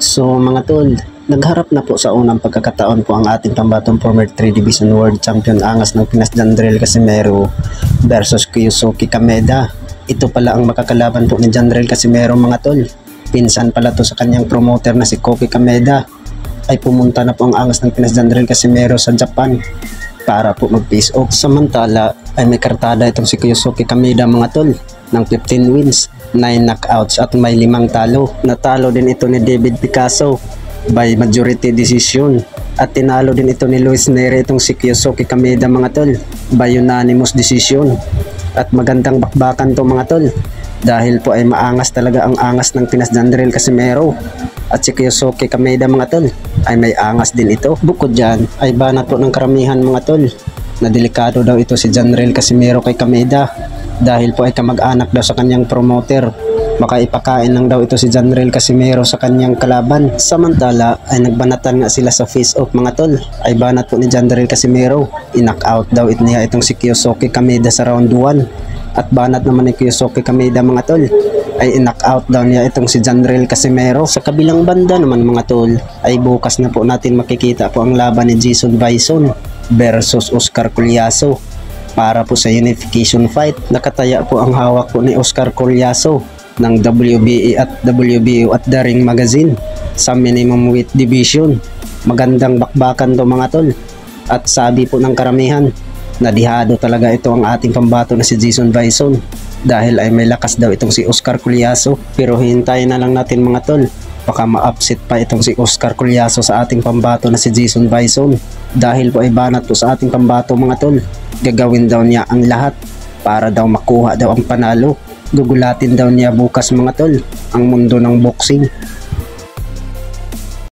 So mga tol, nagharap na po sa unang pagkakataon po ang ating pambatong former 3 Division World Champion angas ng Pinas Jandrel Casimero versus Kyosuke Kameda. Ito pala ang makakalaban po ni Jandrel Casimero mga tol. Pinsan pala to sa kanyang promoter na si Koki Kameda. Ay pumunta na po ang angas ng Pinas Jandrel Casimero sa Japan para po mag-face off. Samantala ay may kartada itong si Kyosuke Kameda mga tol ng 15 wins, 9 knockouts at may 5 talo. Natalo din ito ni David Picasso by majority decision at tinalo din ito ni Luis Neri itong si Kyosuke Kameda mga tol by unanimous decision. At magandang bakbakan to mga tol dahil po ay maangas talaga ang angas ng Pinas Jandrel Casimero at si Kyosuke Kameda mga tol ay may angas din ito. Bukod dyan ay banat po ng karamihan mga tol na delikado daw ito si Jandrel Casimero kay Kameda dahil po ay kamag-anak daw sa kanyang promoter. Baka ipakain lang daw ito si Jandrel Casimero sa kanyang kalaban. Samantala ay nagbanatan nga sila sa face off mga tol. Ay banat po ni Jandrel Casimero. I-knockout daw niya itong si Kyosuke Kameda sa round 1. At banat naman ni Kyosuke Kameda mga tol ay i-knockout daw niya itong si Jandrel Casimero. Sa kabilang banda naman mga tol ay bukas na po natin makikita po ang laban ni Jason Bison versus Oscar Collazo para po sa unification fight. Nakataya po ang hawak po ni Oscar Collazo ng WBA at WBO at The Ring Magazine sa minimum weight division. Magandang bakbakan to mga tol at sabi po ng karamihan nadihado talaga ito ang ating pambato na si Jason Bison dahil ay may lakas daw itong si Oscar Collazo. Pero hintayin na lang natin mga tol, baka ma-upset pa itong si Oscar Collazo sa ating pambato na si Jason Bison dahil po ay banat po sa ating pambato mga tol. Gagawin daw niya ang lahat para daw makuha daw ang panalo. Gugulatin daw niya bukas mga tol ang mundo ng boxing.